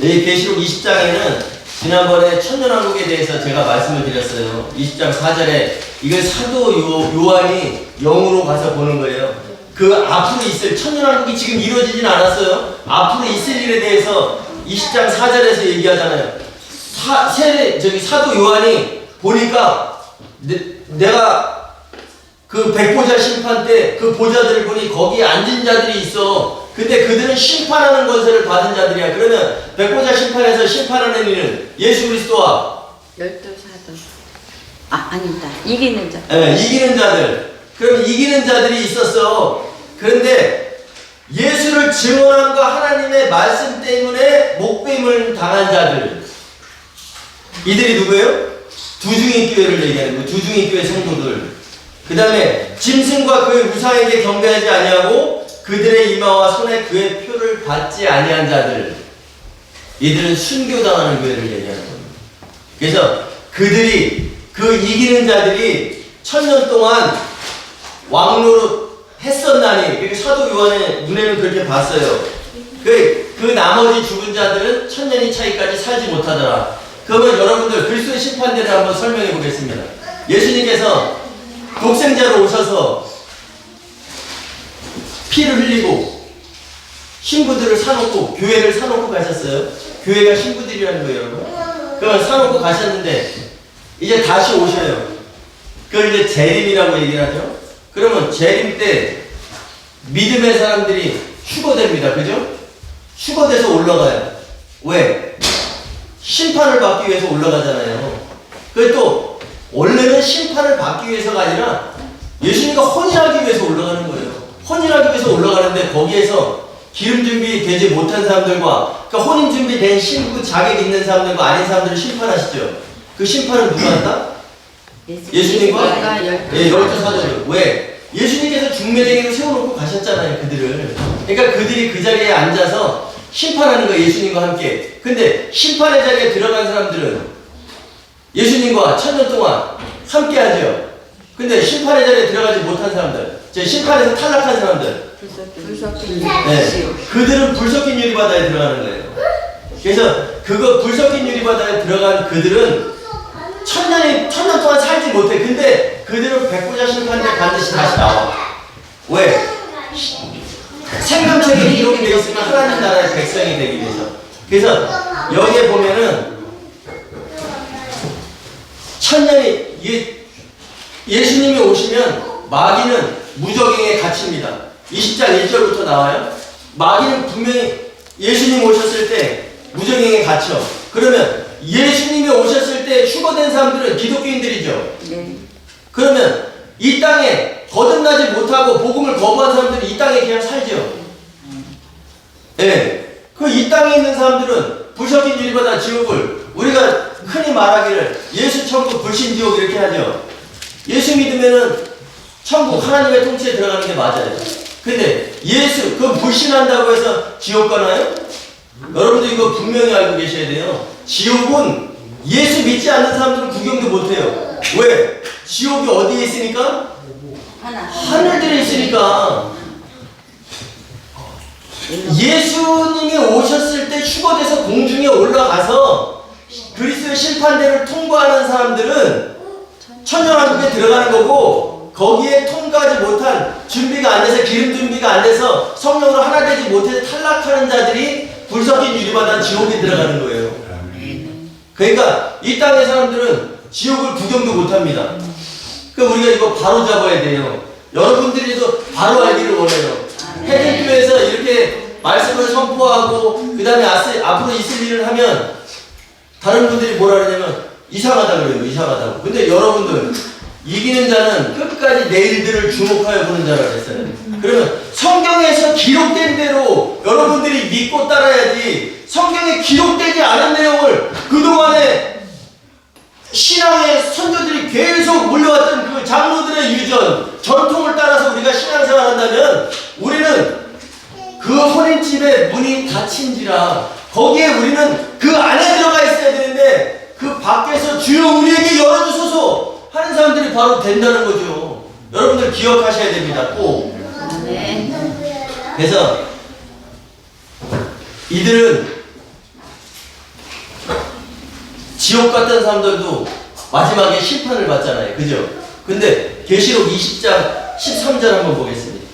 이 계시록 20장에는 지난번에 천년왕국에 대해서 제가 말씀을 드렸어요. 20장 4절에 이걸 사도 요한이 영으로 가서 보는 거예요. 그 앞으로 있을 천년왕국이 지금 이루어지진 않았어요. 앞으로 있을 일에 대해서 20장 4절에서 얘기하잖아요. 사도 요한이 보니까 내가 그 백보자 심판 때 그 보자들을 보니 거기에 앉은 자들이 있어. 근데 그들은 심판하는 권세를 받은 자들이야. 그러면 백보자 심판에서 심판하는 이는 예수 그리스도와 열두 사도. 아닙니다. 이기는 자. 네, 이기는 자들. 그럼 이기는 자들이 있었어. 그런데 예수를 증언함과 하나님의 말씀 때문에 목배임을 당한 자들. 이들이 누구예요? 두중인 교회를 얘기하는 거예요. 두중인 교회 성도들. 그 다음에 짐승과 그의 우상에게 경배하지 아니하고 그들의 이마와 손에 그의 표를 받지 아니한 자들. 이들은 순교당하는 교회를 얘기하는 겁니다. 그래서 그들이 그 이기는 자들이 1000년 동안 왕노릇 했었나니, 그러니까 사도 요한의 눈에는 그렇게 봤어요. 그 나머지 죽은 자들은 1000년이 차이까지 살지 못하더라. 그러면 여러분들 그리스도의 심판대를 한번 설명해 보겠습니다. 예수님께서 독생자로 오셔서 피를 흘리고 신부들을 사놓고 교회를 사놓고 가셨어요. 교회가 신부들이라는 거예요, 여러분. 그걸 사놓고 가셨는데 이제 다시 오셔요. 그걸 이제 재림이라고 얘기를 하죠. 그러면 재림 때 믿음의 사람들이 휴거됩니다. 그죠? 휴거돼서 올라가요. 왜? 심판을 받기 위해서 올라가잖아요. 그게 또 원래는 심판을 받기 위해서가 아니라 예수님과 혼인하기 위해서 올라가는 거예요. 혼인하기 위해서 올라가는데 거기에서 기름 준비 되지 못한 사람들과, 그러니까 혼인 준비된 신부 자격 있는 사람들과 아닌 사람들을 심판하시죠. 그 심판은 누가 한다? 예수님과 열두 사도들. 왜? 예수님께서 중매쟁이로 세워놓고 가셨잖아요, 그들을. 그러니까 그들이 그 자리에 앉아서 심판하는 거예요, 예수님과 함께. 근데 심판의 자리에 들어간 사람들은 예수님과 1000년 동안 함께 하죠. 근데 심판의 자리에 들어가지 못한 사람들, 제 심판에서 탈락한 사람들, 그들은 불 섞인 유리바다에 들어가는 거예요. 그래서 그거 불 섞인 유리바다에 들어간 그들은 1000년 동안 살지 못해. 근데 그들은 백보자 심판 때 반드시 다시 나와. 왜? 생명책에 기록이 되어 있으면 하나님 나라의 백성이 되기 위해서. 그래서 여기에 보면은 1000년이 예수님이 오시면 마귀는 무적행에 갇힙니다. 20장 1절부터 나와요. 마귀는 분명히 예수님 오셨을 때 무적행에 갇혀. 그러면 예수님이 오셨을 때 휴거된 사람들은 기독교인들이죠. 네. 그러면 이 땅에 거듭나지 못하고 복음을 거부한 사람들은 이 땅에 그냥 살죠. 네. 그 이 땅에 있는 사람들은 불섞인 유리바다 지옥을, 우리가 흔히 말하기를 예수 천국 불신 지옥 이렇게 하죠. 예수 믿으면은 천국 하나님의 통치에 들어가는 게 맞아요. 근데 예수 그 불신한다고 해서 지옥 가나요? 여러분들 이거 분명히 알고 계셔야 돼요. 지옥은 예수 믿지 않는 사람들은 구경도 못해요. 왜? 지옥이 어디에 있으니까? 하늘들에 있으니까. 예수님이 오셨을 때 휴거돼서 공중에 올라가서 그리스도의 심판대를 통과하는 사람들은 천년왕국에 들어가는 거고, 거기에 통과하지 못한, 준비가 안 돼서, 기름 준비가 안 돼서 성령으로 하나 되지 못해서 탈락하는 자들이 불 섞인 유리바다 지옥에 들어가는 거예요. 그러니까 이 땅의 사람들은 지옥을 구경도 못합니다. 그러니까 우리가 이거 바로 잡아야 돼요. 여러분들이도 바로 알기를 원해요. 해전교회에서 이렇게 말씀을 선포하고 그 다음에 앞으로 있을 일을 하면 다른 분들이 뭐라 그러냐면 이상하다 그래요. 이상하다고. 근데 여러분들 이기는 자는 끝까지 내 일들을 주목하여 보는 자라 그랬어요. 그러면 성경에서 기록된 대로 여러분들이 믿고 따라야지, 성경에 기록되지 않은 내용을 그동안에 신앙의 선조들이 계속 물려왔던 그 장로들의 유전, 전통을 따라서 우리가 신앙생활 한다면 우리는 그 혼인집의 문이 닫힌지라 거기에 우리는 그 안에 들어가 있어야 되는데 그 밖에서 주여 우리에게 열어주소서 하는 사람들이 바로 된다는 거죠. 여러분들 기억하셔야 됩니다. 꼭. 그래서 이들은 지옥 갔던 사람들도 마지막에 심판을 받잖아요. 그죠? 근데 계시록 20장 13절 한번 보겠습니다.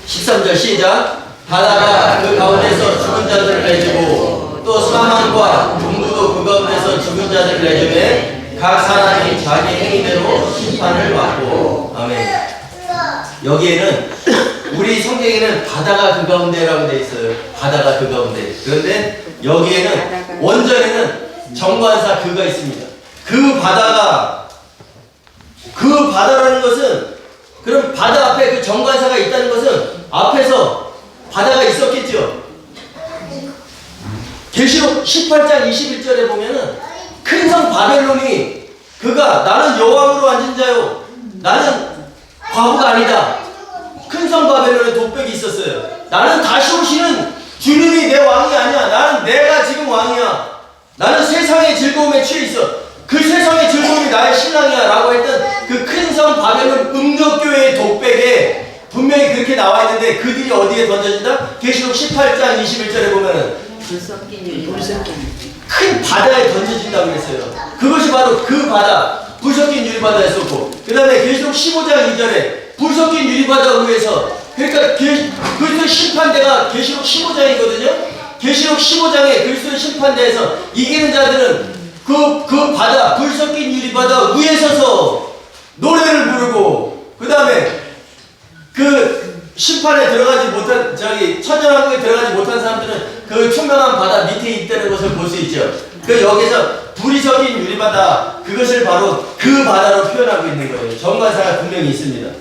13절 시작. 바다가 그 가운데서 죽은 자들을 내주고 또 사망과 동부도 그 가운데서 죽은 자들을 내주매 각 사람이 자기 행위대로 심판을 받고. 아멘. 여기에는 우리 성경에는 바다가 그 가운데라고 되어 있어요. 바다가 그 가운데. 그런데 여기에는 원전에는 정관사 그가 있습니다. 그 바다라는 것은, 그럼 바다 앞에 그 정관사가 있다는 것은 앞에서 바다가 있었겠죠. 계시록 18장 21절에 보면은 큰 성 바벨론이 그가 나는 여왕으로 앉은 자요, 나는 과부가 아니다. 큰 성 바벨론에 독백이 있었어요. 나는 다시 오시는 주님이 내 왕이 아니야. 내가 지금 왕이야. 나는 세상의 즐거움에 취해 있어. 그 세상의 즐거움이 나의 신랑이야 라고 했던 그 큰 성 바벨론 음력교회의 독백에 분명히 그렇게 나와 있는데, 그들이 어디에 던져진다? 계시록 18장 21절에 보면은 큰 바다에 던져진다고 그랬어요. 그것이 바로 그 바다, 불 섞인 유리바다였었고, 그 다음에 계시록 15장 2절에 불 섞인 유리바다 위에서, 그러니까 그리스도의 심판대가 계시록 15장이거든요. 계시록 15장에 그리스도의 심판대에서 이기는 자들은 그 바다, 불 섞인 유리바다 위에 서서 노래를 부르고, 그 다음에 그 심판에 들어가지 못한, 천년왕국에 들어가지 못한 사람들은 그 투명한 바다 밑에 있다는 것을 볼 수 있죠. 그 여기서 불이 섞인 유리바다, 그것을 바로 그 바다로 표현하고 있는 거예요. 정관사가 분명히 있습니다.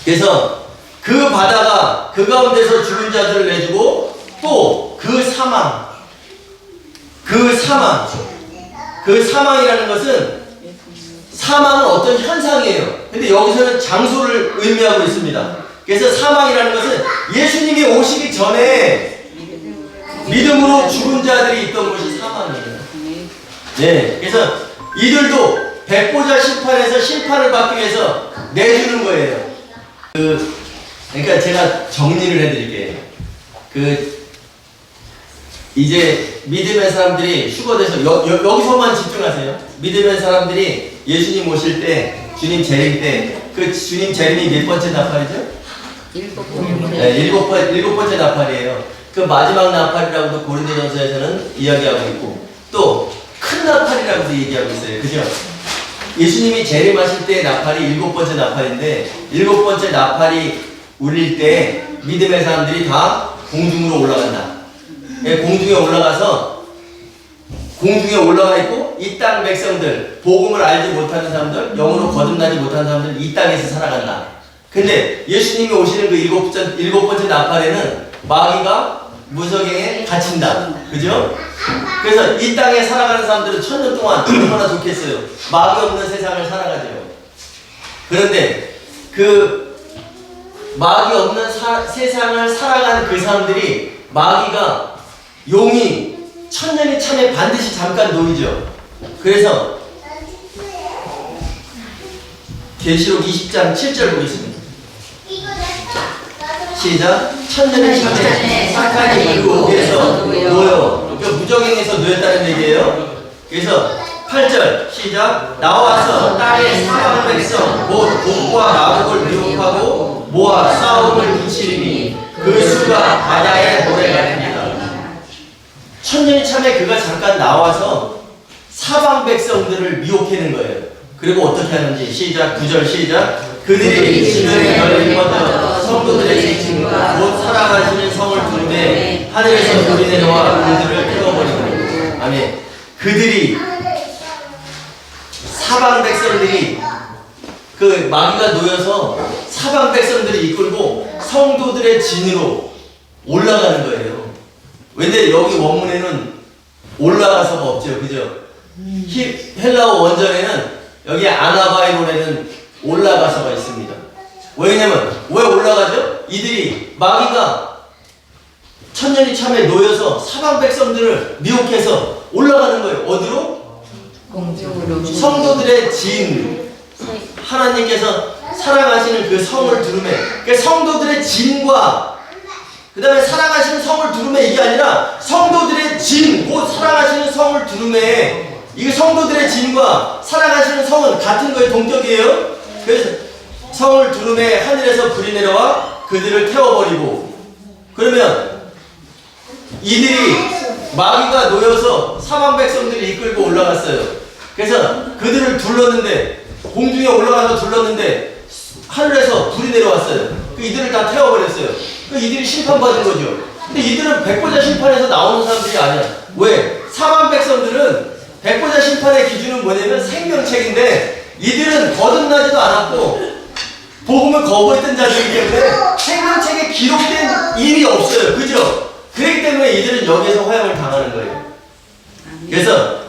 그래서 그 바다가 그 가운데서 죽은 자들을 내주고, 또 그 사망이라는 것은, 사망은 어떤 현상이에요. 근데 여기서는 장소를 의미하고 있습니다. 그래서 사망이라는 것은 예수님이 오시기 전에 믿음으로 죽은 자들이 있던 것이 사망이에요. 네, 그래서 이들도 백보자 심판에서 심판을 받기 위해서 내주는 거예요. 그러니까 제가 정리를 해드릴게요. 이제 믿음의 사람들이 휴거돼서 여기서만 집중하세요. 믿음의 사람들이 예수님 오실 때, 주님 재림 때, 그 주님 재림이 몇 번째 나팔이죠? 일곱 번째 나팔이에요. 그 마지막 나팔이라고도 고린도전서에서는 이야기하고 있고, 또 큰 나팔이라고도 얘기하고 있어요. 그죠? 예수님이 재림하실 때 나팔이 일곱 번째 나팔인데, 일곱 번째 나팔이 울릴 때 믿음의 사람들이 다 공중으로 올라간다. 공중에 올라가서, 공중에 올라가 있고, 이 땅 백성들, 복음을 알지 못하는 사람들, 영으로 거듭나지 못하는 사람들, 이 땅에서 살아간다. 근데 예수님이 오시는 그 일곱 번째 나팔에는 마귀가 무적행에 갇힌다. 그죠? 그래서 이 땅에 살아가는 사람들은 1000년 동안 얼마나 좋겠어요. 마귀 없는 세상을 살아가죠. 그런데 그 마귀 없는 세상을 살아가는 그 사람들이, 마귀가 용이 1000년이 참에 반드시 잠깐 놓이죠. 그래서 계시록 20장 7절 보겠습니다. 시작. 1000년이 참에 사탄이 그 옥에서 놓여. 그러니까 무적행에서 놓였다는 얘기예요. 그래서 8절 시작. 나와서 땅의 사방 백성 곧 곡과 마곡을 미혹하고 모아 싸움을 붙이리니 그 수가 바다의 모래 같습니다. 1000년이 참에 그가 잠깐 나와서 사방 백성들을 미혹하는 거예요. 그리고 어떻게 하는지 시작. 9절 시작. 그들이 지면에 널리 뻗어 성도들의 지침과 곧 살아가시는 성을 부르되 하늘에서 불이 내려와 그들을 태워버리고. 아멘. 그들이, 사방 백성들이, 그 마귀가 놓여서 사방 백성들이 이끌고 성도들의 진으로 올라가는 거예요. 근데 여기 원문에는 올라가서가 없죠. 그죠? 헬라어 원전에는 여기 아나바이론에는 올라가서가 있습니다. 왜냐면, 왜 올라가죠? 이들이, 마귀가 1000년이 참에 놓여서 사방 백성들을 미혹해서 올라가는 거예요. 어디로? 공중으로. 성도들의 진, 하나님께서 사랑하시는 그 성을 두르매, 그러니까 성도들의 진과 그 다음에 사랑하시는 성을 두루매 이게 아니라 성도들의 진, 곧 사랑하시는 성을 두루매. 이게 성도들의 진과 사랑하시는 성은 같은 거예요. 동격이에요. 그래서 성을 두루매 하늘에서 불이 내려와 그들을 태워버리고, 그러면 이들이 마귀가 놓여서 사방 백성들을 이끌고 올라갔어요. 그래서 그들을 둘렀는데, 공중에 올라가서 둘렀는데 하늘에서 불이 내려왔어요. 그 이들을 다 태워버렸어요. 그 이들이 심판받은 거죠. 근데 이들은 백보자 심판에서 나오는 사람들이 아니야. 왜? 사방 백성들은 백보자 심판의 기준은 뭐냐면 생명책인데, 이들은 거듭나지도 않았고 복음을 거부했던 자들이기 때문에 생명책에 기록된 일이 없어요. 그죠? 그렇기 때문에 이들은 여기에서 화형을 당하는 거예요. 그래서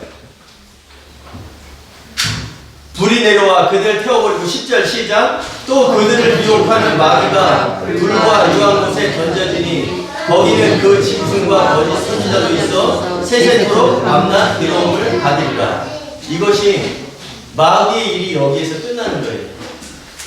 불이 내려와 그들을 태워버리고 10절 시작. 또 그들을 미혹하는 마귀가 불과 유황 곳에 던져지니 거기는 그 짐승과 거짓 선지자도 있어 세세토록 밤낮 괴로움을 받으리라. 이것이 마귀의 일이 여기에서 끝나는 거예요.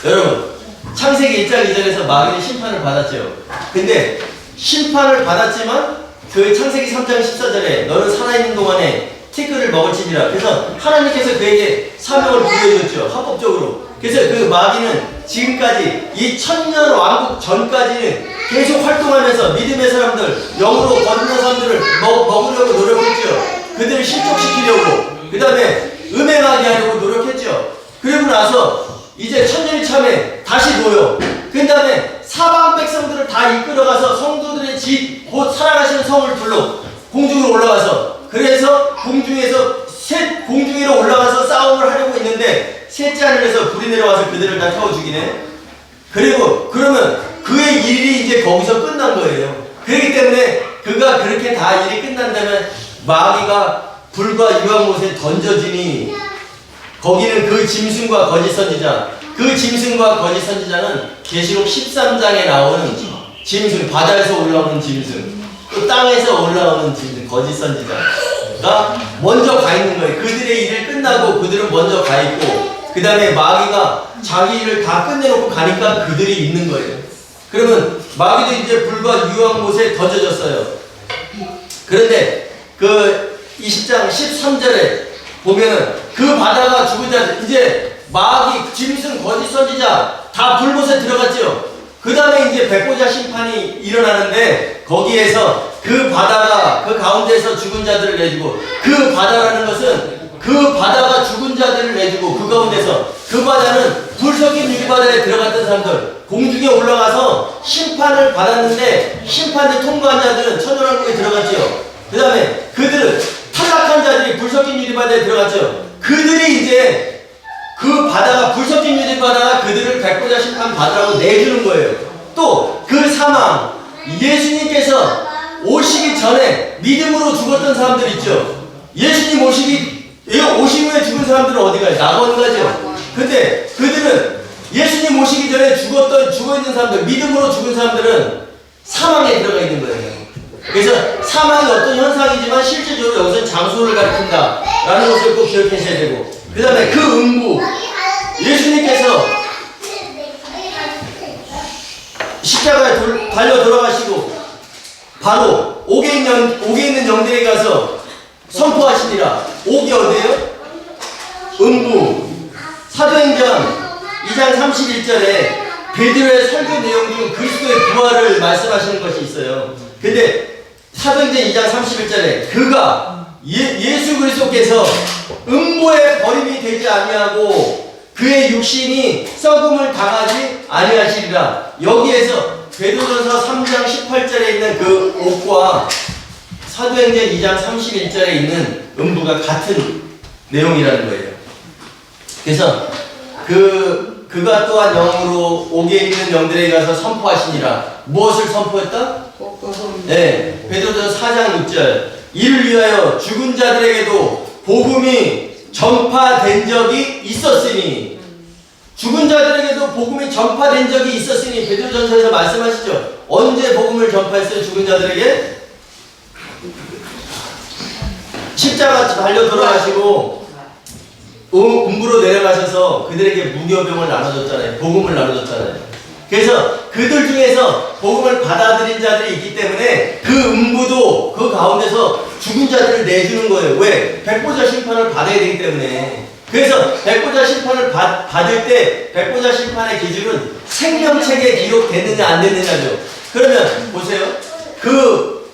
여러분, 창세기 1장 2절에서 마귀는 심판을 받았죠. 근데 심판을 받았지만 그 창세기 3장 14절에 너는 살아있는 동안에 티끌을 먹을지니라. 그래서 하나님께서 그에게 사명을 부여해줬죠. 합법적으로. 그래서 그 마귀는 지금까지 이 천년 왕국 전까지는 계속 활동하면서 믿음의 사람들, 영으로 거듭난 사람들을 먹으려고 노력했죠. 그들을 실족시키려고, 그 다음에 음행하게 하려고 노력했죠. 그리고 나서 이제 천년이 참에 다시 놓여. 그 다음에 사방 백성들을 다 이끌어가서 성도들의 집, 곧 사랑하시는 성을 둘러 공중으로 올라가서, 그래서 공중에서 공중 위로 올라가서 싸움을 하려고 있는데 셋째 하늘에서 불이 내려와서 그들을 다 태워 죽이네. 그리고 그러면 그의 일이 이제 거기서 끝난 거예요. 그렇기 때문에 그가 그렇게 다 일이 끝난다면 마귀가 불과 유황못에 던져지니 거기는 그 짐승과 거짓 선지자, 그 짐승과 거짓 선지자는 계시록 13장에 나오는 짐승, 바다에서 올라오는 짐승, 또 땅에서 올라오는 짐승, 거짓 선지자가 먼저 가 있는 거예요. 그들의 일을 끝나고 그들은 먼저 가 있고, 그 다음에 마귀가 자기 일을 다 끝내놓고 가니까 그들이 있는 거예요. 그러면 마귀도 이제 불과 유황못에 던져졌어요. 그런데 그 20장 13절에 보면은 그 바다가 죽은 자들, 이제 마귀, 짐승, 거짓 선지자 다 불못에 들어갔죠. 그 다음에 이제 백보자 심판이 일어나는데 거기에서 그 바다가 그 가운데서 죽은 자들을 내주고, 그 바다라는 것은 그 바다가 죽은 자들을 내주고, 그 가운데서 그 바다는 불 섞인 유리바다에 들어갔던 사람들, 공중에 올라가서 심판을 받았는데 심판을 통과한 자들은 천연왕국에 들어갔죠. 그 다음에 그들은 탈락한 자들이 불 섞인 유리바다에 들어갔죠. 그들이 이제 그 바다가 불 섞인 유리바다가 그들을 백보자 심판 받으라고 내주는 거예요. 또 그 사망, 예수님께서 오시기 전에 믿음으로 죽었던 사람들 있죠. 예수님 오신 후에 죽은 사람들은 어디 가요? 낙원 가죠. 근데 그들은 예수님 오시기 전에 죽어있는 사람들, 믿음으로 죽은 사람들은 사망에 들어가 있는 거예요. 그래서 사망이 어떤 현상이지만 실질적으로 여기서 장소를 가리킨다 라는 것을 꼭 기억하셔야 되고, 그 다음에 그 음부, 예수님께서 십자가에 달려 돌아가시고 바로 옥에 있는 영들에게 가서 선포하시니라. 옥이 어디예요? 음부. 사도행전 2장 31절에 베드로의 설교 내용 중 그리스도의 부활을 말씀하시는 것이 있어요. 근데 사도행전 2장 31절에 그가 예수 그리스도께서 음부에 버림이 되지 아니하고 그의 육신이 썩음을 당하지 아니하시리라. 여기에서 베드로전서 3장 18절에 있는 그 옥과 사도행전 2장 31절에 있는 음부가 같은 내용이라는 거예요. 그래서 그가 또한 영으로 옥에 있는 영들에게 가서 선포하시니라. 무엇을 선포했다? 네, 베드로전서 4장 6절. 이를 위하여 죽은 자들에게도 복음이 전파된 적이 있었으니, 죽은 자들에게도 복음이 전파된 적이 있었으니, 베드로전서에서 말씀하시죠. 언제 복음을 전파했어요? 죽은 자들에게? 십자가 달려 돌아가시고 음부로 내려가셔서 그들에게 무교병을 나눠줬잖아요. 복음을 나눠줬잖아요. 그래서 그들 중에서 복음을 받아들인 자들이 있기 때문에 그 음부도 그 가운데서 죽은 자들을 내주는 거예요. 왜? 백보자 심판을 받아야 되기 때문에. 그래서 백보자 심판을 받을 때 백보자 심판의 기준은 생명책에 기록됐느냐 안 됐느냐죠. 그러면 보세요. 그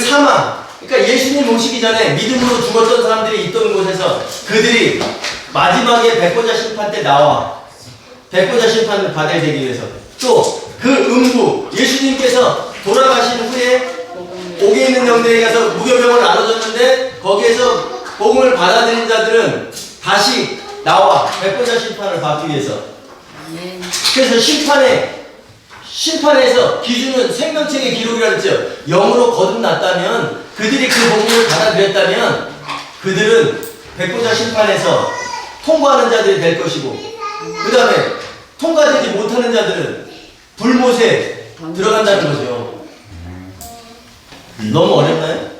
사망, 그러니까 예수님 오시기 전에 믿음으로 죽었던 사람들이 있던 곳에서 그들이 마지막에 백보자 심판 때 나와 백보자 심판을 받아야 되기 위해서 또 그 음부, 예수님께서 돌아가신 후에 옥에 있는 영들에게 가서 무교병을 나눠줬는데 거기에서 복음을 받아들인 자들은 다시 나와 백보자 심판을 받기 위해서. 그래서 심판에서 기준은 생명책의 기록이라 그랬죠. 영으로 거듭났다면 그들이 그 복음을 받아들였다면 그들은 백보자 심판에서 통과하는 자들이 될 것이고, 그 다음에 통과되지 못하는 자들은 불못에 들어간다는 거죠. 너무 어렵나요?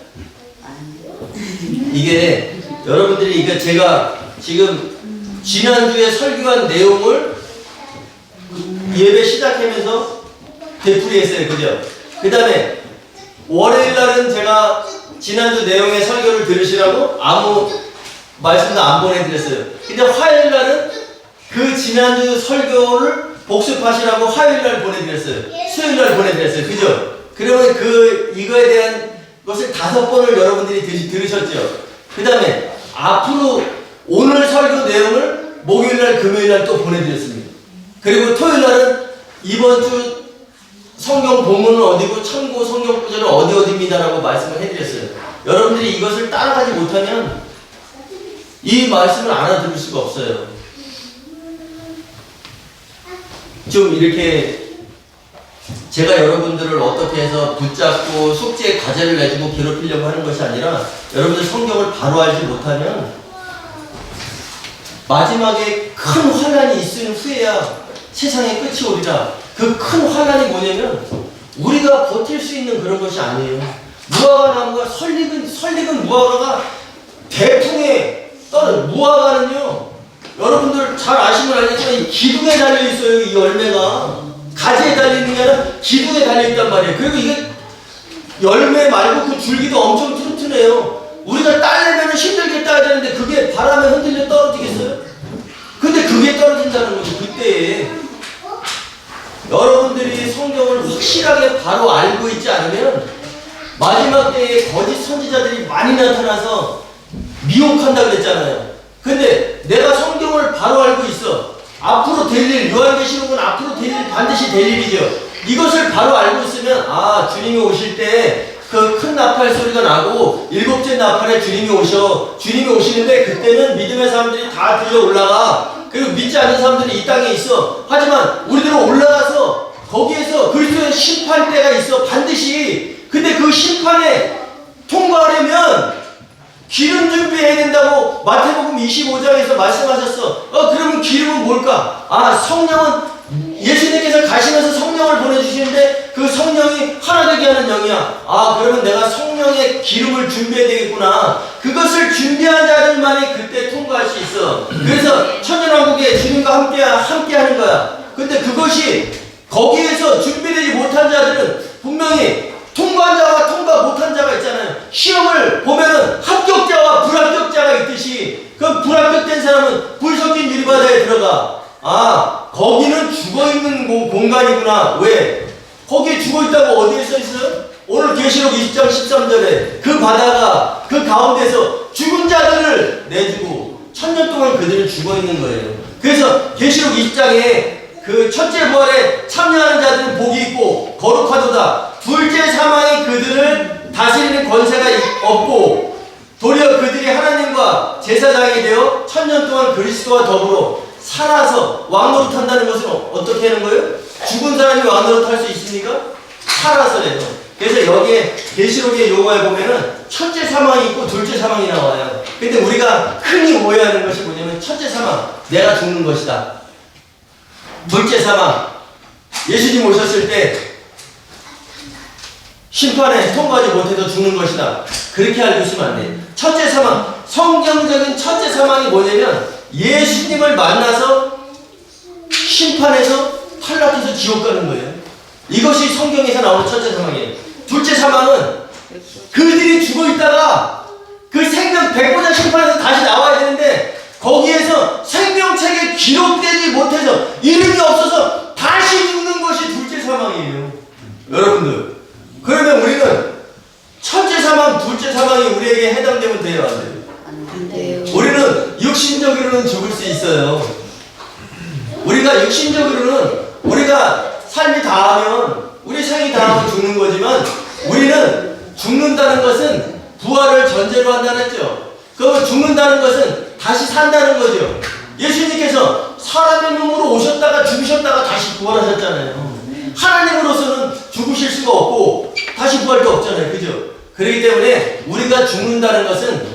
이게 여러분들이 이게 제가 지금 지난주에 설교한 내용을 예배 시작하면서 되풀이했어요. 그죠? 그 다음에 월요일 날은 제가 지난주 내용의 설교를 들으시라고 아무 말씀도 안 보내드렸어요. 근데 화요일 날은 그 지난주 설교를 복습하시라고 화요일 날 보내드렸어요. 수요일 날 보내드렸어요. 그죠? 그러면 이거에 대한 것을 5번을 여러분들이 들으셨죠? 그 다음에 앞으로 오늘 설교 내용을 목요일 날, 금요일 날 또 보내드렸습니다. 그리고 토요일 날은 이번 주 성경 본문은 어디고 참고 성경 구절은 어디입니다라고 말씀을 해드렸어요. 여러분들이 이것을 따라가지 못하면 이 말씀을 알아들을 수가 없어요. 좀 이렇게 제가 여러분들을 어떻게 해서 붙잡고 숙제 과제를 내주고 괴롭히려고 하는 것이 아니라 여러분들 성경을 바로 알지 못하면 마지막에 큰 환난이 있은 후에야 세상의 끝이 오리라. 그 큰 환난이 뭐냐면 우리가 버틸 수 있는 그런 것이 아니에요. 무화과 나무가 설익은 무화과가 대풍에 떠는 무화과는요, 여러분들 잘 아시면 알겠지만 이 기둥에 달려 있어요. 이 열매가 가지에 달리는 게 아니라 기둥에 달려 있단 말이에요. 그리고 이게 열매 말고 그 줄기도 엄청 튼튼해요. 우리가 따려면 힘들게 따야 되는데 그게 바람에 흔들려 떨어지겠어요? 근데 그게 떨어진다는 거죠. 그때에 여러분들이 성경을 확실하게 바로 알고 있지 않으면 마지막 때에 거짓 선지자들이 많이 나타나서 미혹한다 그랬잖아요. 근데 내가 성경을 바로 알고 있어. 앞으로 될 일, 요한계시록은 앞으로 될 일, 반드시 될 일이죠. 이것을 바로 알고 있으면 주님이 오실 때 그 큰 나팔 소리가 나고 7째 나팔에 주님이 오시는데 그때는 믿음의 사람들이 다 들려 올라가. 그리고 믿지 않는 사람들이 이 땅에 있어. 하지만 우리들은 올라가서 거기에서 그리스도의 심판 때가 있어. 반드시. 근데 그 심판에 통과하려면 기름 준비해야 된다고 마태복음 25장에서 말씀하셨어. 그러면 기름은 뭘까? 성령은 예수님께서 가시면서 성령을 보내주시는데 그 성령이 하나 되게 하는 영이야. 그러면 내가 성령의 기름을 준비해야 되겠구나. 그것을 준비한 자들만이 그때 통과할 수 있어. 그래서 천년왕국에 주님과 함께 하는 거야. 근데 그것이 거기에서 준비되지 못한 자들은 분명히 통과한 자와 통과 못한 자가 있잖아요. 시험을 보면은 합격자와 불합격자가 있듯이 그 불합격된 사람은 불 섞인 유리바다에 들어가. 거기는 죽어있는 공간이구나. 왜? 거기에 죽어있다고 어디에 써있어요? 오늘 계시록 20장 13절에 그 바다가 그 가운데서 죽은 자들을 내주고 1000년 동안 그들은 죽어있는 거예요. 그래서 계시록 20장에 그 첫째 부활에 참여하는 자들은 복이 있고 거룩하도다. 둘째 사망이 그들을 다스리는 권세가 없고 도리어 그들이 하나님과 제사장이 되어 1000년 동안 그리스도와 더불어 살아서 왕노릇한다는 것은 어떻게 하는 거예요? 죽은 사람이 왕노릇할 수 있습니까? 살아서래요. 그래서 여기에 계시록의 용어에 보면은 첫째 사망이 있고 둘째 사망이 나와요. 근데 우리가 흔히 오해하는 것이 뭐냐면 첫째 사망, 내가 죽는 것이다. 둘째 사망, 예수님 오셨을 때 심판에 통과하지 못해도 죽는 것이다. 그렇게 알고 있으면 안 돼. 첫째 사망, 성경적인 첫째 사망이 뭐냐면 예수님을 만나서 심판에서 탈락해서 지옥 가는 거예요. 이것이 성경에서 나오는 첫째 사망이에요. 둘째 사망은 그들이 죽어 있다가 그 생명 백보자 심판에서 다시 나와야 되는데 거기에서 생명책에 기록되지 못해서 이름이 없어서 다시 죽는 것이 둘째 사망이에요. 여러분들, 그러면 우리는 첫째 사망, 둘째 사망이 우리에게 해당되면 돼요, 안 돼요? 안 돼요. 우리는 육신적으로는 죽을 수 있어요. 우리가 육신적으로는 우리가 삶이 다하면 우리 생이 다하면 죽는 거지만 우리는 죽는다는 것은 부활을 전제로 한다는 거죠. 그 죽는다는 것은 다시 산다는 거죠. 예수님께서 사람의 몸으로 오셨다가 죽으셨다가 다시 부활하셨잖아요. 하나님으로서는 죽으실 수가 없고 다시 부활도 없잖아요. 그죠? 그렇기 때문에 우리가 죽는다는 것은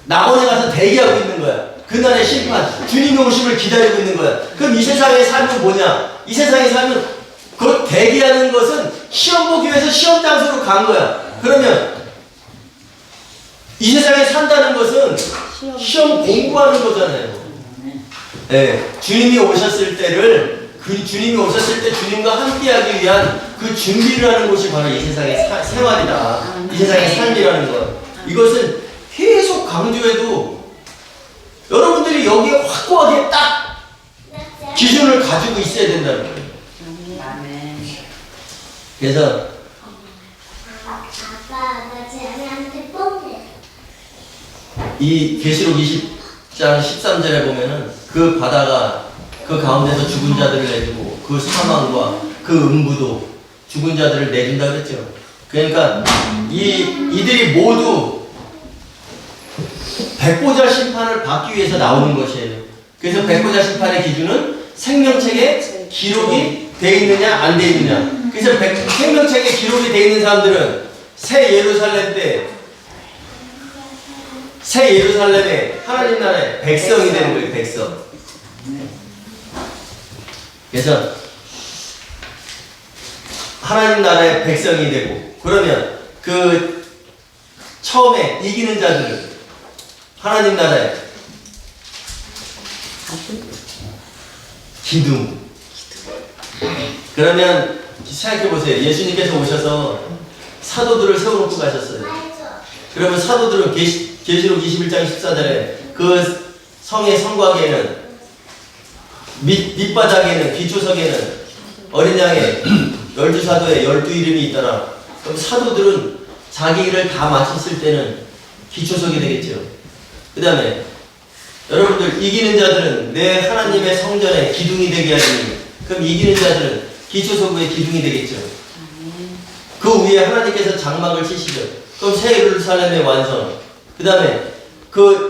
낙원에 가서 대기하고 있는 거야. 그날의 심판, 주님의 오심을 기다리고 있는 거야. 그럼 이 세상의 삶은 뭐냐? 이 세상의 삶은 그 대기하는 것은 시험 보기 위해서 시험 장소로 간 거야. 그러면 이 세상에 산다는 것은 시험 공부하는 거잖아요. 네, 주님이 오셨을 때를 주님이 오셨을 때 주님과 함께하기 위한 그 준비를 하는 곳이 바로 이 세상의 생활이다. 이 세상의 삶이라는 것. 이것은 계속 강조해도 여러분들이 여기에 확고하게 딱 기준을 가지고 있어야 된다는 거예요. 그래서 이 계시록 20장 13절에 보면은 그 바다가 그 가운데서 죽은 자들을 내주고 그 사망과 그 음부도 죽은 자들을 내준다 그랬죠. 그러니까 이들이 모두 백보자 심판을 받기 위해서 나오는 것이에요. 그래서 백보자 심판의 기준은 생명책에 기록이 돼 있느냐 안 돼 있느냐. 그래서 생명책에 기록이 돼 있는 사람들은 새 예루살렘에 하나님 나라의 백성이 되는 거예요. 백성. 그래서 하나님 나라의 백성이 되고, 그러면 그 처음에 이기는 자들은 하나님 나라의 기둥. 그러면 생각해 보세요. 예수님께서 오셔서 사도들을 세워놓고 가셨어요. 그러면 사도들은 계시록 21장 14절에 그 성의 성곽에는 밑바닥에는 기초석에는 어린 양의 12사도의 12이름이 있더라. 그럼 사도들은 자기 일을 다 마쳤을 때는 기초석이 되겠죠. 그 다음에 여러분들 이기는 자들은 내 하나님의 성전의 기둥이 되게 하니, 그럼 이기는 자들은 기초석 위에 기둥이 되겠죠. 그 위에 하나님께서 장막을 치시죠. 그럼 새 예루살렘의 완성. 그 다음에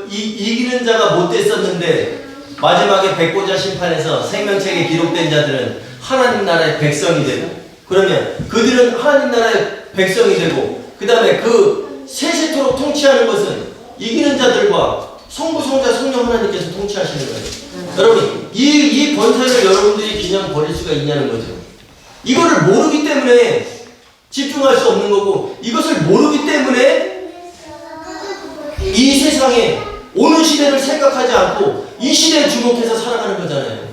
이기는 자가 못됐었는데 마지막에 백보자 심판에서 생명책에 기록된 자들은 하나님 나라의 백성이 되고, 그러면 그들은 하나님 나라의 백성이 되고, 그 다음에 그 세세토록 통치하는 것은 이기는 자들과 성부, 성자, 성령 하나님께서 통치하시는 거예요. 여러분, 이 권세를 여러분들이 그냥 버릴 수가 있냐는 거죠. 이거를 모르기 때문에 집중할 수 없는 거고, 이것을 모르기 때문에 이 세상에 오는 시대를 생각하지 않고 이 시대에 주목해서 살아가는 거잖아요.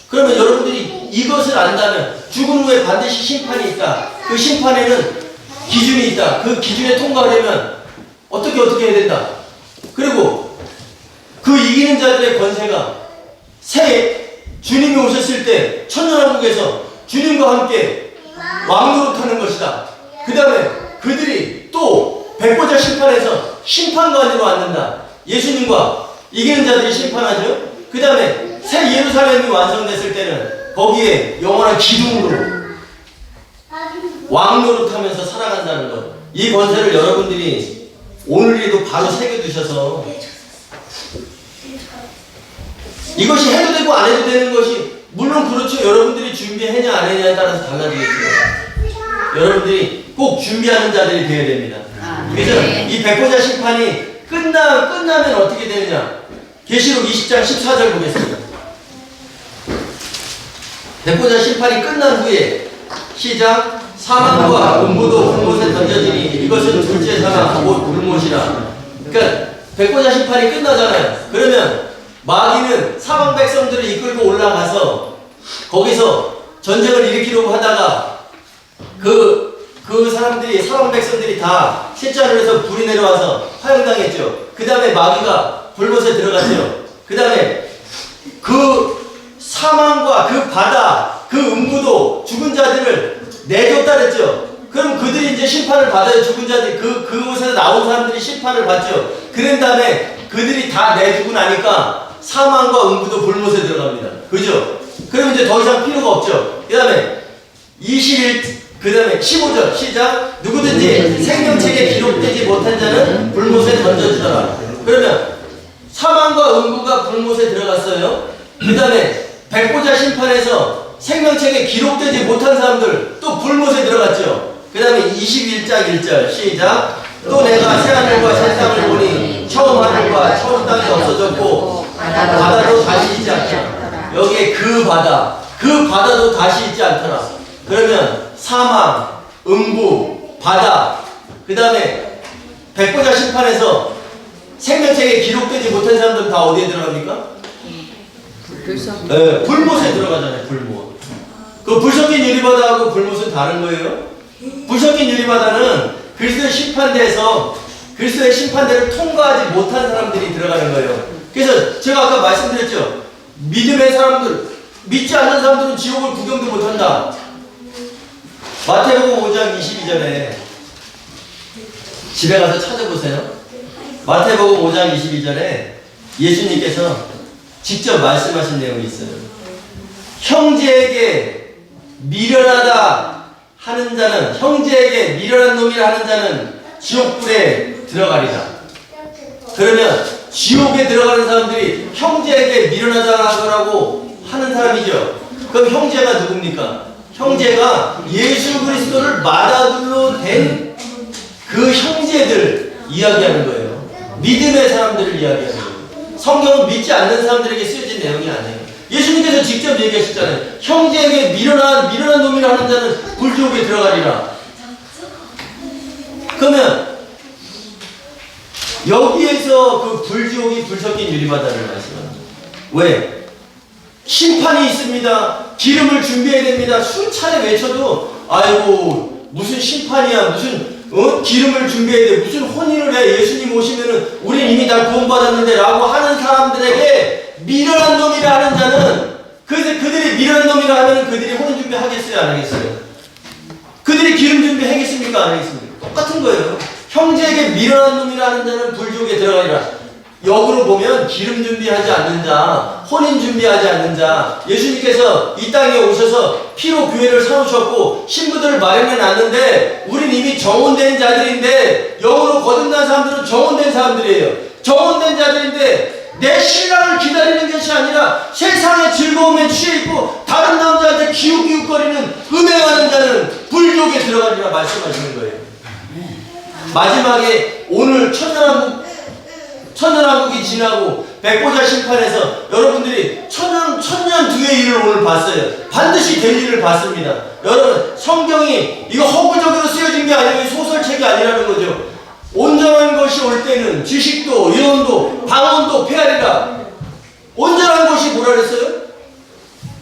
그러면 여러분들이 이것을 안다면 죽은 후에 반드시 심판이 있다. 그 심판에는 기준이 있다. 그 기준에 통과하려면 어떻게 해야 된다. 그리고 그 이기는 자들의 권세가 주님이 오셨을 때 천년왕국에서 주님과 함께 왕노릇하는 것이다. 그 다음에 그들이 또 백보자 심판에서 심판관으로 앉는다. 예수님과 이기는 자들이 심판하죠. 그 다음에 새 예루살렘이 완성됐을 때는 거기에 영원한 기둥으로 왕노릇하면서 살아간다는 것. 이 권세를 여러분들이 오늘에도 바로 새겨두셔서 이것이 해도 되고 안 해도 되는 것이 물론 그렇죠. 여러분들이 준비했냐 안 했냐에 따라서 달라지겠죠. 여러분들이 꼭 준비하는 자들이 되어야 됩니다. 그래서 이 백보자 심판이 끝나면 어떻게 되느냐. 계시록 20장 14절 보겠습니다. 백보자 심판이 끝난 후에 시작. 사망과 음부도 불못에 던져지니 이것은 둘째 사망 곧 불못이라. 그러니까 백보자 심판이 끝나잖아요. 그러면 마귀는 사방 백성들을 이끌고 올라가서 거기서 전쟁을 일으키려고 하다가 그 사람들이, 사방 백성들이 다 실전을 해서 불이 내려와서 화형당했죠. 그 다음에 마귀가 불못에 들어갔죠. 그 다음에 그 사망과 그 바다, 그 음부도 죽은 자들을 내줬다 그랬죠. 그럼 그들이 이제 심판을 받아요. 죽은 자들이, 그곳에서 나온 사람들이 심판을 받죠. 그런 다음에 그들이 다 내주고 나니까 사망과 음부도 불못에 들어갑니다. 그죠? 그럼 이제 더 이상 필요가 없죠. 그 다음에 15절 시작. 누구든지 생명책에 기록되지 못한 자는 불못에 던져주더라. 그러면 사망과 음부가 불못에 들어갔어요. 그 다음에 백보자 심판에서 생명책에 기록되지 못한 사람들 또 불못에 들어갔죠. 그 다음에 21장 1절 시작. 또 내가 새하늘과 새 땅을 보니 처음 하늘과 처음 땅이 없어졌고 바다도 다시 있지 않더라. 여기에 그 바다도 다시 있지 않더라. 그러면 사망, 음부, 바다, 그 다음에 백보자 심판에서 생명책에 기록되지 못한 사람들은 다 어디에 들어갑니까? 네, 불못에 들어가잖아요. 불못. 그 불 섞인 유리바다하고 불못은 다른 거예요. 불 섞인 유리바다는 그리스도의 심판대에서 그리스도의 심판대를 통과하지 못한 사람들이 들어가는 거예요. 그래서 제가 아까 말씀드렸죠. 믿음의 사람들, 믿지 않는 사람들은 지옥을 구경도 못한다. 마태복음 5장 22절에 집에 가서 찾아보세요. 마태복음 5장 22절에 예수님께서 직접 말씀하신 내용이 있어요. 형제에게 미련하다 하는 자는, 형제에게 미련한 놈이라 하는 자는 지옥불에 들어가리라. 그러면 지옥에 들어가는 사람들이 형제에게 미련하다라고 하는 사람이죠. 그럼 형제가 누굽니까? 형제가 예수 그리스도를 맏아들로 된 그 형제들 이야기하는 거예요. 믿음의 사람들을 이야기하는 거예요. 성경은 믿지 않는 사람들에게 쓰여진 내용이 아니에요. 예수님께서 직접 얘기하셨잖아요. 형제에게 미련한 놈이라 하는 자는 불지옥에 들어가리라. 그러면 여기에서 그 불지옥이 불 섞인 유리바다를 말씀합니다. 왜? 심판이 있습니다. 기름을 준비해야 됩니다. 수차례 외쳐도 아이고 무슨 심판이야, 무슨 기름을 준비해야 돼, 무슨 혼인을 해, 예수님 오시면은 우린 이미 다 구원받았는데 라고 하는 사람들에게 미련한 놈이라 하는 자는, 그들이 미련한 놈이라 하면 그들이 혼인 준비 하겠어요, 안 하겠어요? 그들이 기름 준비 하겠습니까, 안 하겠습니까? 똑같은 거예요. 형제에게 미련한 놈이라 하는 자는 불지옥에 들어가리라. 역으로 보면 기름 준비하지 않는 자, 혼인 준비하지 않는 자, 예수님께서 이 땅에 오셔서 피로 교회를 세우셨고 신부들을 마련해 놨는데 우린 이미 정혼된 자들인데, 영으로 거듭난 사람들은 정혼된 사람들이에요. 정혼된 자들인데 내 신랑을 기다리는 것이 아니라 세상의 즐거움에 취해 있고 다른 남자한테 기웃기웃거리는 음행하는 자는 불지옥에 들어가리라 말씀하시는 거예요. 마지막에 오늘 천년왕국이 지나고 백보자 심판에서 여러분들이 천년 뒤의 일을 오늘 봤어요. 반드시 될 일을 봤습니다. 여러분, 성경이 이거 허구적으로 쓰여진 게 아니고 소설책이 아니라는 거죠. 온전한 것이 올 때는 지식도 예언도 방언도 폐하리라. 온전한 것이 뭐라 그랬어요?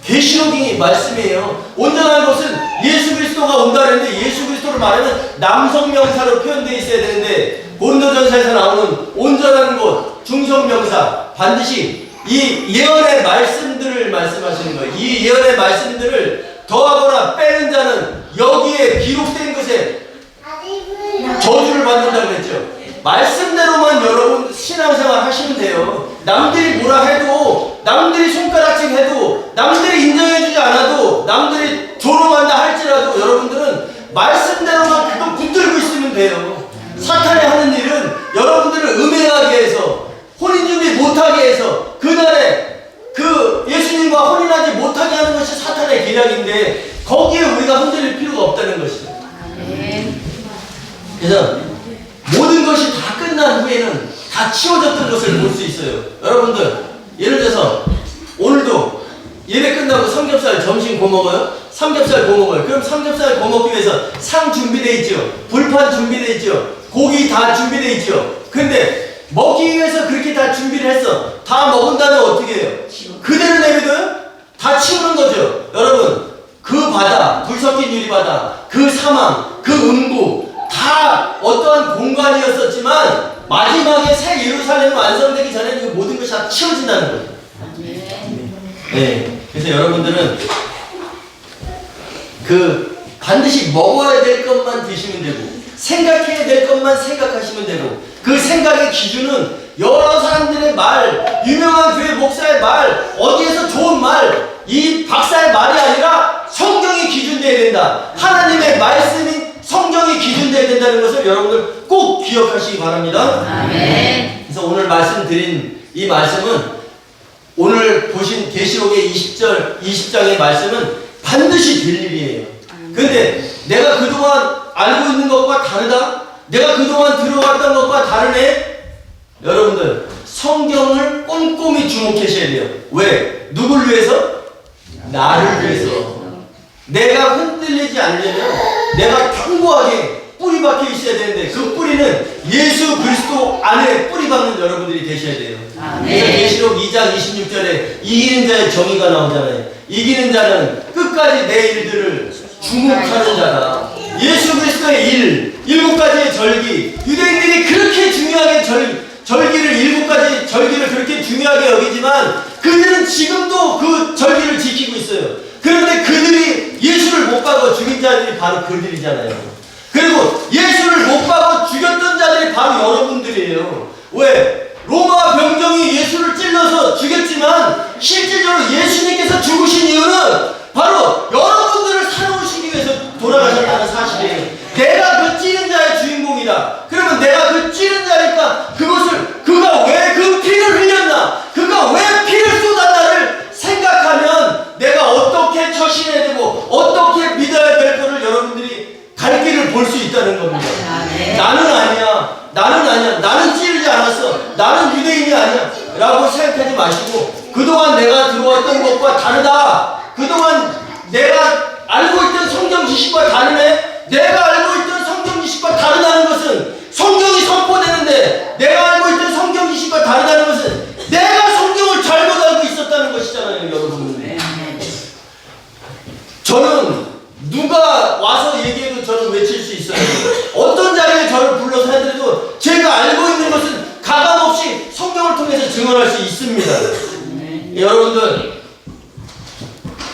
계시록이 말씀이에요. 온전한 것은 예수 그리스도가 온다 그랬는데, 예수 그리스도를 말하면 남성명사로 표현되어 있어야 되는데, 고린도전서에서 나오는 온전한 것, 중성명사, 반드시 이 예언의 말씀들을 말씀하시는 거예요. 이 예언의 말씀들을 더하거나 빼는 자는 여기에 기록된 것에 저주를 받는다고 그랬죠. 말씀대로만 여러분 신앙생활 하시면 돼요. 남들이 뭐라 해도, 남들이 손가락질 해도, 남들이 인정해주지 않아도, 남들이 조롱한다 할지라도 여러분들은 말씀대로만 그거 붙들고 있으면 돼요. 사탄이 하는 일은 여러분들을 음행하게 해서, 혼인준비 못하게 해서, 그날에 그 예수님과 혼인하지 못하게 하는 것이 사탄의 계략인데, 거기에 우리가 흔들릴 필요가 없다는 것이죠. 그래서 모든 것이 다 끝난 후에는 다 치워졌던 것을 볼 수 있어요. 여러분들, 예를 들어서 오늘도 예배 끝나고 삼겹살 점심 뭐 먹어요? 삼겹살 뭐 먹어요? 그럼 삼겹살 뭐 먹기 위해서 상 준비되어 있죠. 불판 준비되어 있죠. 고기 다 준비되어 있죠. 근데 먹기 위해서 그렇게 다 준비를 했어. 다 먹은 다음에 어떻게 해요? 그대로 내비둬요? 다 치우는 거죠. 여러분, 그 바다, 불 섞인 유리바다, 그 사망, 그 음부, 다 어떠한 공간이었었지만 마지막에 새 예루살렘이 완성되기 전에 그 모든 것이 다 치워진다는 거죠. 네. 그래서 여러분들은 그 반드시 먹어야 될 것만 드시면 되고, 생각해야 될 것만 생각하시면 되고, 그 생각의 기준은 여러 사람들의 말, 유명한 교회 목사의 말, 어디에서 좋은 말, 이 박사의 말이 아니라 성경이 기준되어야 된다. 하나님의 말씀인 성경이 기준되어야 된다는 것을 여러분들 꼭 기억하시기 바랍니다. 아멘. 그래서 오늘 말씀드린 이 말씀은, 오늘 보신 계시록의 20장의 말씀은 반드시 될 일이에요. 근데 내가 그동안 알고 있는 것과 다르다? 내가 그동안 들어왔던 것과 다르네? 여러분들, 성경을 꼼꼼히 주목하셔야 돼요. 왜? 누굴 위해서? 나를 위해서. 내가 흔들리지 않으려면 내가 견고하게 뿌리 박혀 있어야 되는데, 그 뿌리는 예수 그리스도 안에 뿌리 박는 여러분들이 되셔야 돼요. 그래서 계시록 2장 26절에 이기는 자의 정의가 나오잖아요. 이기는 자는 끝까지 내 일들을 주목하는 자다. 예수 그리스도의 일, 7가지의 절기, 유대인들이 그렇게 중요하게 절기를 7가지 절기를 그렇게 중요하게 여기지만 그들은 지금도 그 절기를 지키고 있어요. 그런데 그들이 예수를 못 박아 죽인 자들이 바로 그들이잖아요. 그리고 예수를 못 박아 죽였던 자들이 바로 여러분들이에요. 왜? 로마 병정이 예수를 찔러서 죽였지만 실질적으로 예수님께서 죽으신 이유는 바로 여러분들을 살아오시기 위해서 돌아가셨다는 사실이에요. 내가 그 찌른 자의 주인공이다. 그러면 내가 그 찌른 자니까 그가 왜 그 피를 흘렸나? 그가 왜 피를 쏟았나를 생각하면 내가 어떻게 처신해야 되고 어떻게 믿어야 될 거를 여러분들이 갈 길을 볼 수 있다는 겁니다. 나는 아니야. 나는 찌르지 않았어. 나는 유대인이 아니야. 라고 생각하지 마시고, 그동안 내가 들어왔던 것과 다르다. 그동안 내가 알고 있던 성경 지식과 다르네. 내가 알고 있던 성경 지식과 다르다는 것은 성경이 선포되는데, 내가 알고 있던 성경 지식과 다르다는 것은 내가 성경을 잘못 알고 있었다는 것이잖아요, 여러분. 저는 누가 와서 얘기해도 저는 외칠 수 있어요. 어떤 자리에 저를 불러서 해드려도 제가 알고 있는 것은 가감없이 성경을 통해서 증언할 수 있습니다. 여러분들,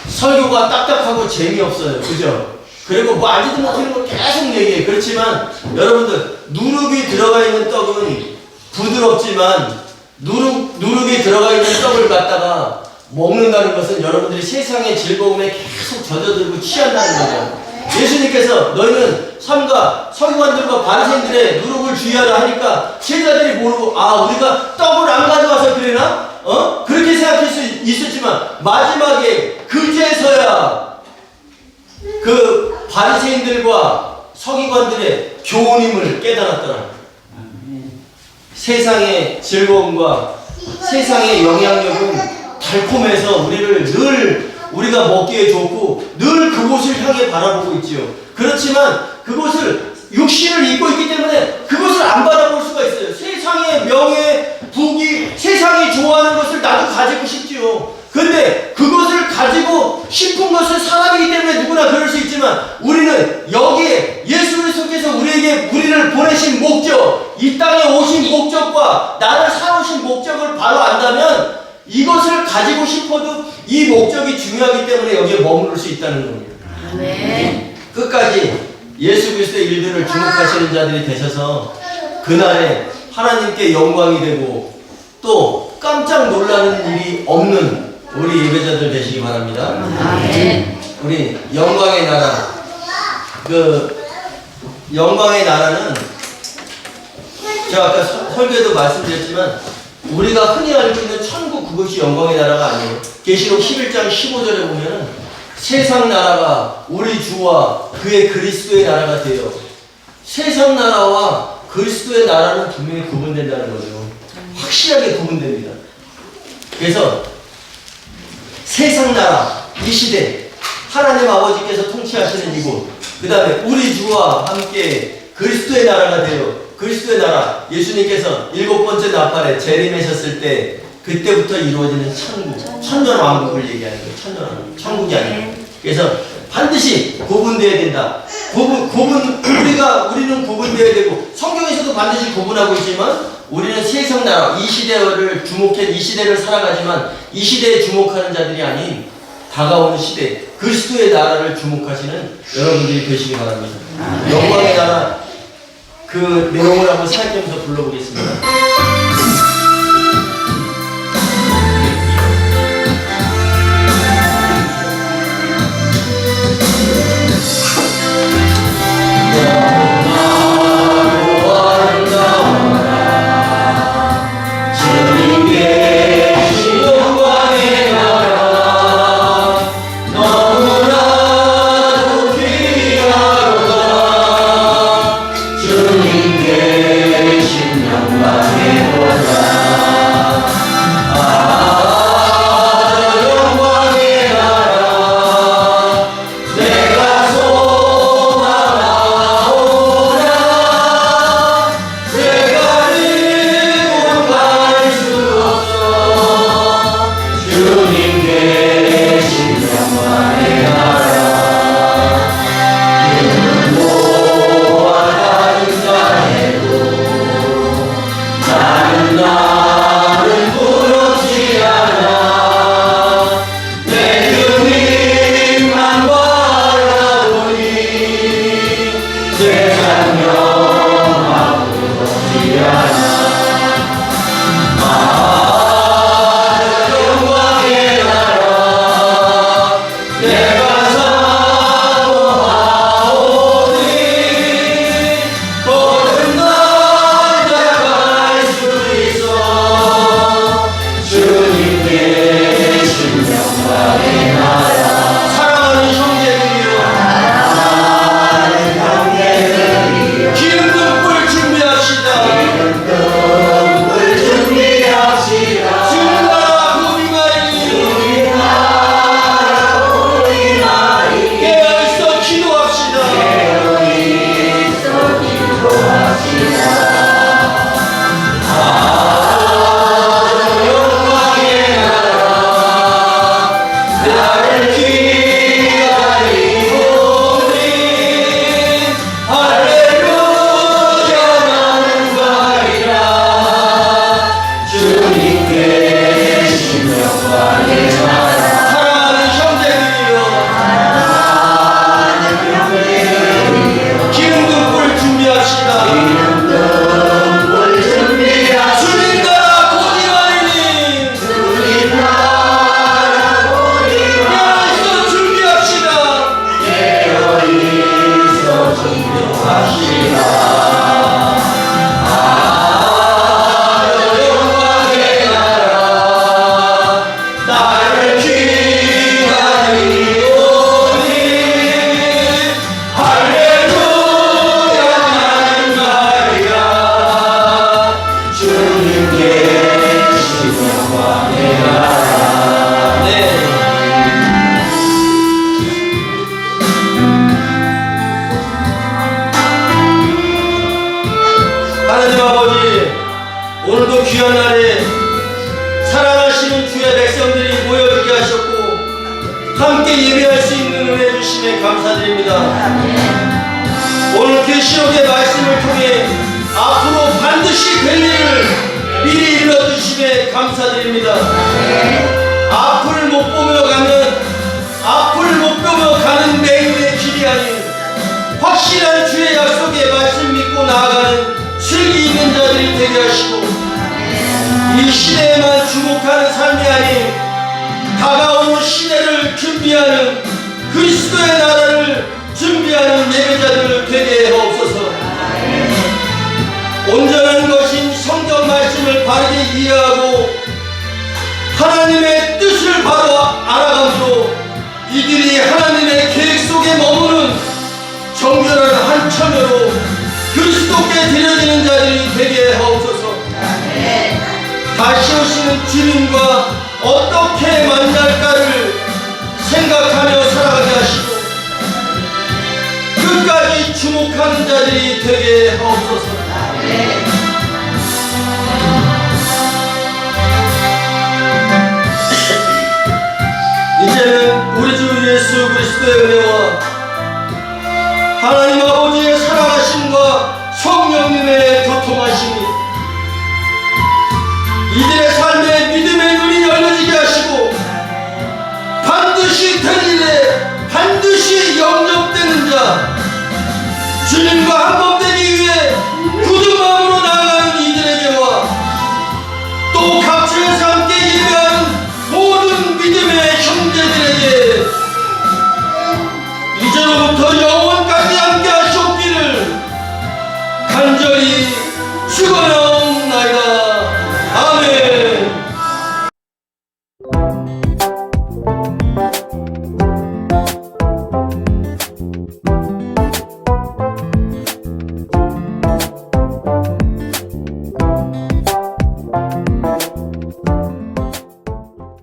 설교가 딱딱하고 재미없어요. 그죠? 그리고 뭐 알지도 못하는 걸 계속 얘기해. 그렇지만 여러분들, 누룩이 들어가 있는 떡은 부드럽지만 누룩이 들어가 있는 떡을 갖다가 먹는다는 것은 여러분들이 세상의 즐거움에 계속 젖어들고 취한다는 거죠. 예수님께서 너희는 삼가 서기관들과 바리새인들의 누룩을 주의하라 하니까 제자들이 모르고, 우리가 떡을 안 가져와서 그러나? 그렇게 생각할 수 있었지만 마지막에 그제서야 그 바리새인들과 서기관들의 교훈임을 깨달았더라. 세상의 즐거움과 세상의 영향력은 달콤해서 우리가 먹기에 좋고 늘 그곳을 향해 바라보고 있지요. 그렇지만 그곳을 육신을 입고 있기 때문에 그것을 안 바라볼 수가 있어요. 세상의 명예, 부귀, 세상이 좋아하는 것을 나도 가지고 싶지요. 근데 그것을 가지고 싶은 것은 사람이기 때문에 누구나 그럴 수 있지만, 우리는 여기에 예수 그리스도께서 우리를 보내신 목적, 이 땅에 오신 목적과 나를 살아오신 목적을 바로 안다면 이것을 가지고 싶어도 이 목적이 중요하기 때문에 여기에 머무를 수 있다는 겁니다. 끝까지 예수 그리스도의 일들을 주목하시는 자들이 되셔서 그날에 하나님께 영광이 되고 또 깜짝 놀라는 일이 없는 우리 예배자들 되시기 바랍니다. 우리 영광의 나라, 영광의 나라는 제가 아까 설교에도 말씀드렸지만 우리가 흔히 알고 있는 천국, 그것이 영광의 나라가 아니에요. 계시록 11장 15절에 보면 세상 나라가 우리 주와 그의 그리스도의 나라가 되어, 세상 나라와 그리스도의 나라는 분명히 구분된다는 거죠. 확실하게 구분됩니다. 그래서 세상 나라, 이 시대, 하나님 아버지께서 통치하시는 이곳, 그 다음에 우리 주와 함께 그리스도의 나라가 되어, 그리스도의 나라, 예수님께서 7번째 나팔에 재림하셨을 때 그때부터 이루어지는 천국, 천년왕국을 얘기하는 거예요. 천년왕국, 천국이 아니에요. 그래서 반드시 구분되어야 된다. 우리는 구분되어야 되고, 성경에서도 반드시 구분하고 있지만, 우리는 세상나라, 이 시대를 살아가지만, 이 시대에 주목하는 자들이 아닌, 다가오는 시대, 그리스도의 나라를 주목하시는 여러분들이 되시기 바랍니다. 영광의 나라, 그 내용을 한번 살펴보면서 불러보겠습니다. 하나님 아버지, 오늘도 귀한 날에 사랑하시는 주의 백성들이 모여들게 하셨고 함께 예배할 수 있는 은혜 주심에 감사드립니다. 오늘 계시록의 말씀을 통해 앞으로 반드시 될 일을 미리 일러주심에 감사드립니다. 앞을 못 보며 가는 매일의 길이 아닌 확실한 주의 약속의 말씀 믿고 나아가는 슬기 있는 자들이 되게 하시고, 이 시대에만 주목하는 삶이 아닌 다가오는 시대를 준비하는 그리스도의 나라를 준비하는 예배자들 되게 하옵소서. 온전한 것인 성경 말씀을 바르게 이해하고 하나님의 뜻을 바로 알아감으로 이들이 하나님의 계획 속에 머무는 정결한 한 처녀로 그리스도께 드려지는 자들이 되게 하옵소서. 다시 오시는 주님과 어떻게 만날까를 생각하며 살아가게 하시고 끝까지 주목하는 자들이 되게 하옵소서. 예수 그리스도의 은혜와 하나님 아버지의 살아가심과 성령님의 교통하심이